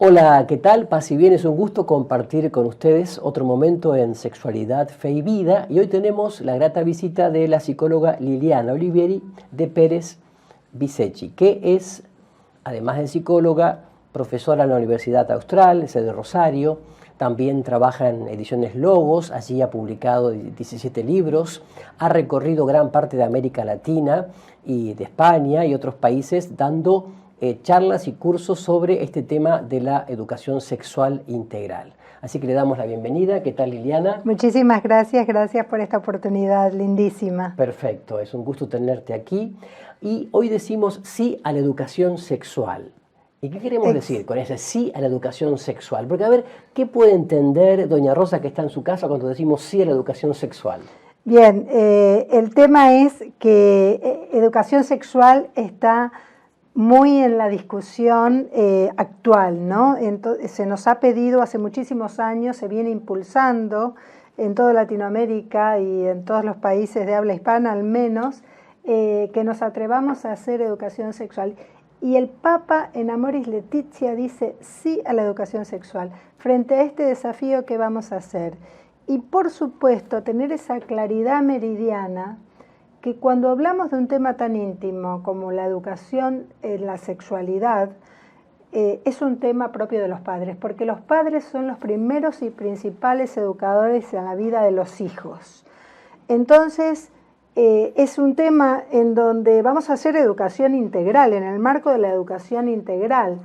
Hola, ¿qué tal? Paz y bien, es un gusto compartir con ustedes otro momento en Sexualidad, Fe y Vida. Y hoy tenemos la grata visita de la psicóloga Liliana Olivieri de Pérez Bisechi, que es, además de psicóloga, profesora en la Universidad Austral, sede de Rosario. También trabaja en Ediciones Logos, allí ha publicado 17 libros, ha recorrido gran parte de América Latina y de España y otros países dando charlas y cursos sobre este tema de la educación sexual integral. Así que le damos la bienvenida. ¿Qué tal, Liliana? Muchísimas gracias, gracias por esta oportunidad lindísima. Perfecto, es un gusto tenerte aquí. Y hoy decimos sí a la educación sexual. ¿Y qué queremos decir con ese sí a la educación sexual? Porque a ver, ¿qué puede entender doña Rosa que está en su casa cuando decimos sí a la educación sexual? Bien, el tema es que educación sexual está muy en la discusión actual, ¿no? Entonces, se nos ha pedido hace muchísimos años, se viene impulsando en toda Latinoamérica y en todos los países de habla hispana al menos, que nos atrevamos a hacer educación sexual. Y el Papa en Amoris Laetitia dice sí a la educación sexual frente a este desafío que vamos a hacer. Y por supuesto tener esa claridad meridiana que cuando hablamos de un tema tan íntimo como la educación en la sexualidad, es un tema propio de los padres, porque los padres son los primeros y principales educadores en la vida de los hijos. Entonces, es un tema en donde vamos a hacer educación integral, en el marco de la educación integral.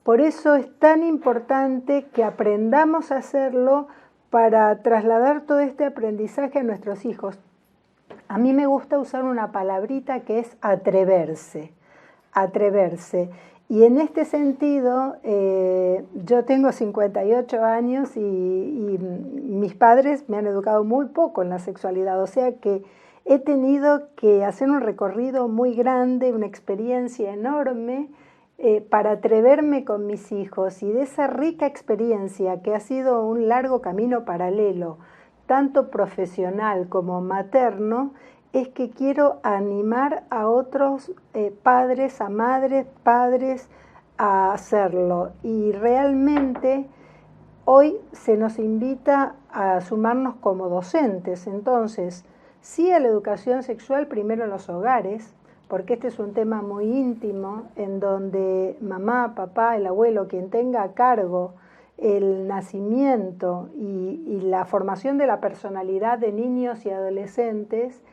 Por eso es tan importante que aprendamos a hacerlo para trasladar todo este aprendizaje a nuestros hijos. A mí me gusta usar una palabrita que es atreverse, atreverse. Y en este sentido, yo tengo 58 años y mis padres me han educado muy poco en la sexualidad, o sea que he tenido que hacer un recorrido muy grande, una experiencia enorme para atreverme con mis hijos, y de esa rica experiencia que ha sido un largo camino paralelo, tanto profesional como materno, es que quiero animar a otros padres, a madres, padres a hacerlo. Y realmente hoy se nos invita a sumarnos como docentes. Entonces, sí a la educación sexual primero en los hogares, porque este es un tema muy íntimo en donde mamá, papá, el abuelo, quien tenga a cargo el nacimiento y la formación de la personalidad de niños y adolescentes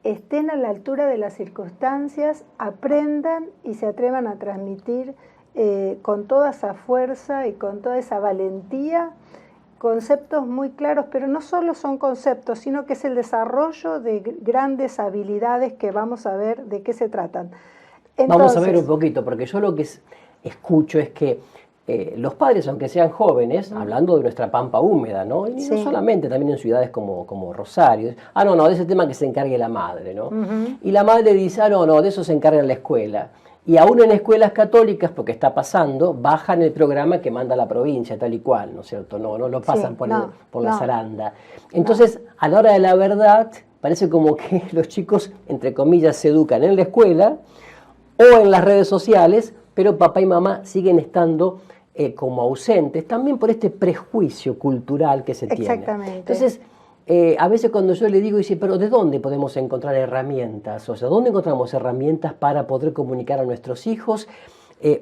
estén a la altura de las circunstancias, aprendan y se atrevan a transmitir con toda esa fuerza y con toda esa valentía conceptos muy claros, pero no solo son conceptos, sino que es el desarrollo de grandes habilidades que vamos a ver de qué se tratan. Entonces, vamos a ver un poquito, porque yo lo que escucho es que los padres, aunque sean jóvenes, hablando de nuestra pampa húmeda, ¿no? Y no solamente, también en ciudades como Rosario, no, de ese tema que se encargue la madre, ¿no? Y la madre dice, no, de eso se encarga la escuela. Y aún en escuelas católicas, porque está pasando, bajan el programa que manda la provincia, tal y cual, ¿no es cierto? No lo pasan por la zaranda. Entonces, a la hora de la verdad, parece como que los chicos, entre comillas, se educan en la escuela o en las redes sociales, pero papá y mamá siguen estando como ausentes, también por este prejuicio cultural que se tiene. Exactamente. Entonces, a veces cuando yo le digo, dice, pero ¿de dónde podemos encontrar herramientas? O sea, ¿dónde encontramos herramientas para poder comunicar a nuestros hijos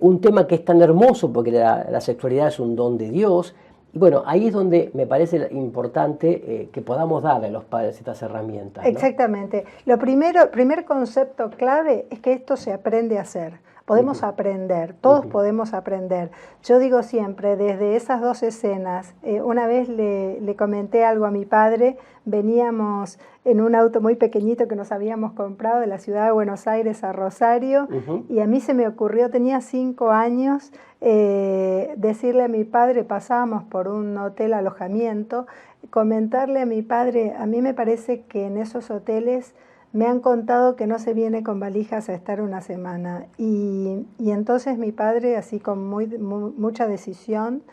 un tema que es tan hermoso, porque la sexualidad es un don de Dios? Y bueno, ahí es donde me parece importante que podamos darle a los padres estas herramientas, ¿no? Exactamente. Lo primer concepto clave es que esto se aprende a hacer. Podemos aprender, todos podemos aprender. Yo digo siempre, desde esas dos escenas, una vez le comenté algo a mi padre, veníamos en un auto muy pequeñito que nos habíamos comprado de la ciudad de Buenos Aires a Rosario, y a mí se me ocurrió, tenía 5 años, decirle a mi padre, pasábamos por un hotel alojamiento, comentarle a mi padre, a mí me parece que en esos hoteles me han contado que no se viene con valijas a estar una semana. Y entonces mi padre, así con mucha decisión,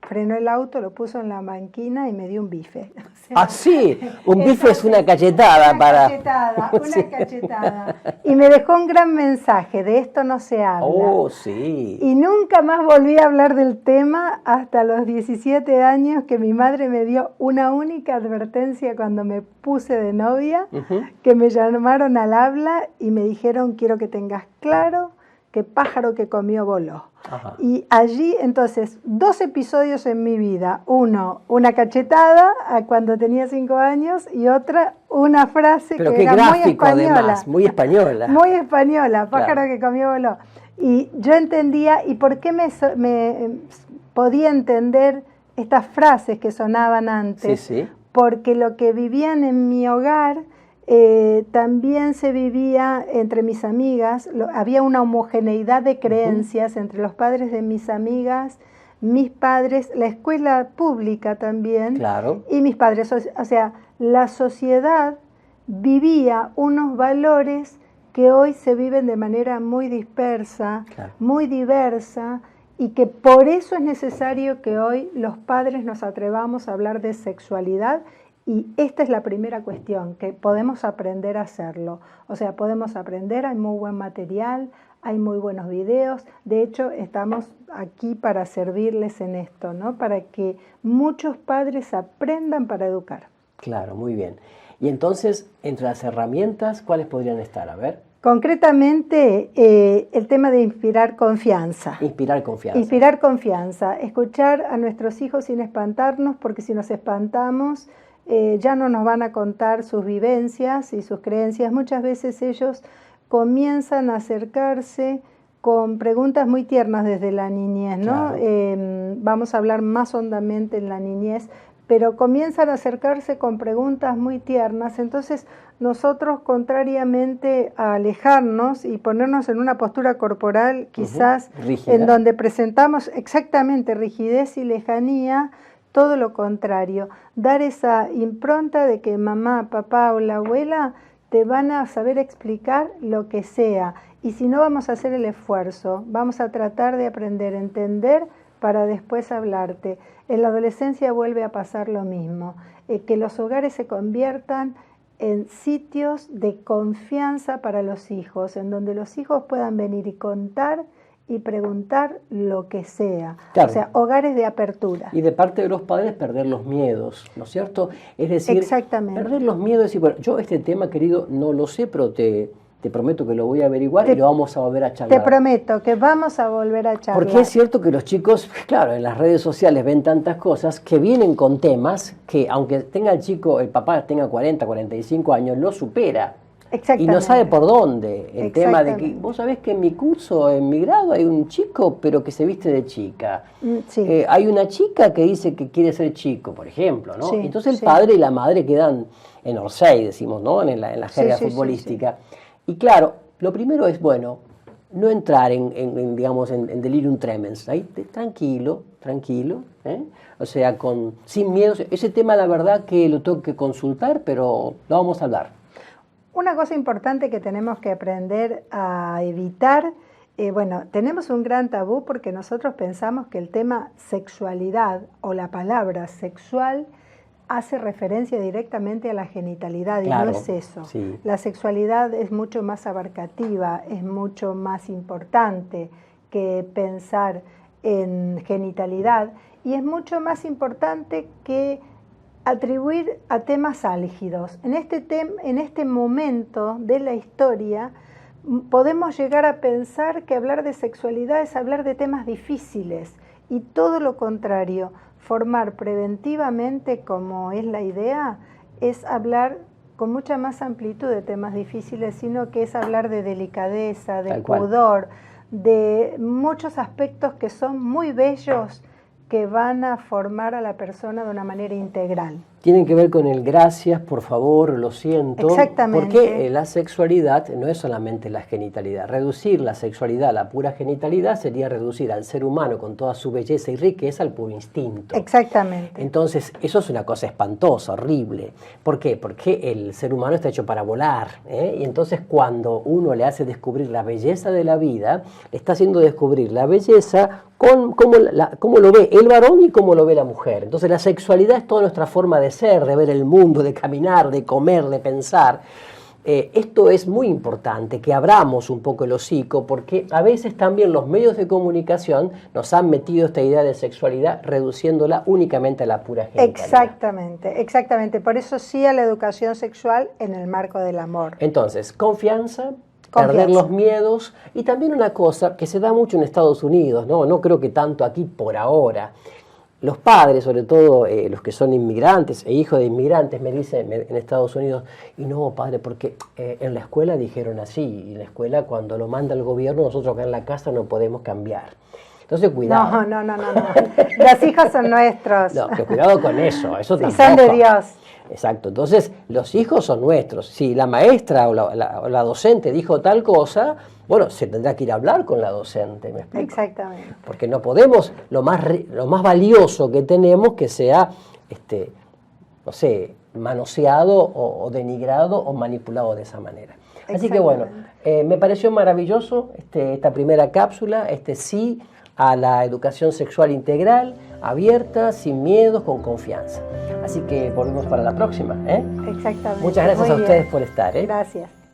frenó el auto, lo puso en la banquina y me dio un bife. O sea, ¡Ah, sí! Un bife es una cachetada una cachetada. Y me dejó un gran mensaje, de esto no se habla. ¡Oh, sí! Y nunca más volví a hablar del tema hasta los 17 años que mi madre me dio una única advertencia cuando me puse de novia, que me llamaron al habla y me dijeron, quiero que tengas claro que pájaro que comió voló. Ajá. Y allí, entonces, 2 episodios en mi vida. Uno, una cachetada cuando tenía 5 años y otra, una frase pero que qué era gráfico, muy española. además, muy española. Muy española, pájaro Claro. que comió voló. Y yo entendía, ¿y por qué me podía entender estas frases que sonaban antes? Sí, sí. Porque lo que vivían en mi hogar también se vivía entre mis amigas, había una homogeneidad de creencias entre los padres de mis amigas, mis padres, la escuela pública también, Claro. y mis padres. O sea, la sociedad vivía unos valores que hoy se viven de manera muy dispersa, Claro. muy diversa, y que por eso es necesario que hoy los padres nos atrevamos a hablar de sexualidad. Y esta es la primera cuestión, que podemos aprender a hacerlo. O sea, podemos aprender, hay muy buen material, hay muy buenos videos. De hecho, estamos aquí para servirles en esto, ¿no? Para que muchos padres aprendan para educar. Claro, muy bien. Y entonces, entre las herramientas, ¿cuáles podrían estar? A ver. Concretamente, el tema de inspirar confianza. Inspirar confianza. Inspirar confianza. Escuchar a nuestros hijos sin espantarnos, porque si nos espantamos, ya no nos van a contar sus vivencias y sus creencias. Muchas veces ellos comienzan a acercarse con preguntas muy tiernas desde la niñez, ¿no? Claro. Vamos a hablar más hondamente en la niñez, pero comienzan a acercarse con preguntas muy tiernas. Entonces nosotros, contrariamente a alejarnos y ponernos en una postura corporal quizás en donde presentamos exactamente rigidez y lejanía, todo lo contrario, dar esa impronta de que mamá, papá o la abuela te van a saber explicar lo que sea. Y si no, vamos a hacer el esfuerzo, vamos a tratar de aprender a entender para después hablarte. En la adolescencia vuelve a pasar lo mismo, que los hogares se conviertan en sitios de confianza para los hijos, en donde los hijos puedan venir y contar y preguntar lo que sea. Claro. O sea, hogares de apertura. Y de parte de los padres perder los miedos, ¿no es cierto? Es decir, exactamente, perder los miedos y decir, bueno, yo este tema, querido, no lo sé, pero te prometo que lo voy a averiguar y lo vamos a volver a charlar. Te prometo que vamos a volver a charlar. Porque es cierto que los chicos, claro, en las redes sociales ven tantas cosas que vienen con temas que aunque tenga el chico, el papá tenga 40, 45 años, lo supera. Y no sabe por dónde. El tema de que, vos sabés que en mi curso, en mi grado, hay un chico, pero que se viste de chica. Sí. Hay una chica que dice que quiere ser chico, por ejemplo, ¿no? Sí, entonces el padre y la madre quedan en Orsay, decimos, ¿no? En la jerga futbolística. Sí. Y claro, lo primero es, bueno, no entrar digamos, en delirium tremens. Ahí, tranquilo, ¿eh? O sea, sin miedo. Ese tema, la verdad, que lo tengo que consultar, pero lo vamos a hablar. Una cosa importante que tenemos que aprender a evitar, bueno, tenemos un gran tabú porque nosotros pensamos que el tema sexualidad o la palabra sexual hace referencia directamente a la genitalidad, y claro, no es eso. Sí. La sexualidad es mucho más abarcativa, es mucho más importante que pensar en genitalidad, y es mucho más importante que atribuir a temas álgidos. En este momento de la historia podemos llegar a pensar que hablar de sexualidad es hablar de temas difíciles, y todo lo contrario. Formar preventivamente, como es la idea, es hablar con mucha más amplitud de temas difíciles, sino que es hablar de delicadeza, de pudor, de muchos aspectos que son muy bellos, que van a formar a la persona de una manera integral. Tienen que ver con el gracias, por favor, lo siento. Exactamente. Porque la sexualidad no es solamente la genitalidad. Reducir la sexualidad a la pura genitalidad sería reducir al ser humano con toda su belleza y riqueza al puro instinto. Exactamente. Entonces, eso es una cosa espantosa, horrible. ¿Por qué? Porque el ser humano está hecho para volar, ¿eh? Y entonces cuando uno le hace descubrir la belleza de la vida, le está haciendo descubrir la belleza con cómo lo ve el varón y cómo lo ve la mujer. Entonces la sexualidad es toda nuestra forma de ser, de ver el mundo, de caminar, de comer, de pensar. Esto es muy importante, que abramos un poco el hocico, porque a veces también los medios de comunicación nos han metido esta idea de sexualidad reduciéndola únicamente a la pura genitalidad. Exactamente, exactamente. Por eso sí a la educación sexual en el marco del amor. Entonces, confianza, perder los miedos, y también una cosa que se da mucho en Estados Unidos, no creo que tanto aquí por ahora. Los padres, sobre todo los que son inmigrantes e hijos de inmigrantes, me dicen en Estados Unidos, y no, padre, porque en la escuela dijeron así, y en la escuela cuando lo manda el gobierno, nosotros acá en la casa no podemos cambiar. Entonces, cuidado. No. Los hijos son nuestros. No, pero cuidado con eso. Eso tampoco. Y son de Dios. Exacto. Entonces, los hijos son nuestros. Si la maestra o la docente dijo tal cosa, bueno, se tendrá que ir a hablar con la docente, ¿me explico? Exactamente. Porque no podemos, lo más valioso que tenemos que sea, no sé, manoseado o denigrado o manipulado de esa manera. Así que bueno, me pareció maravilloso esta primera cápsula, sí a la educación sexual integral, abierta, sin miedos, con confianza. Así que volvemos para la próxima. Exactamente. Muchas gracias a ustedes por estar. Gracias.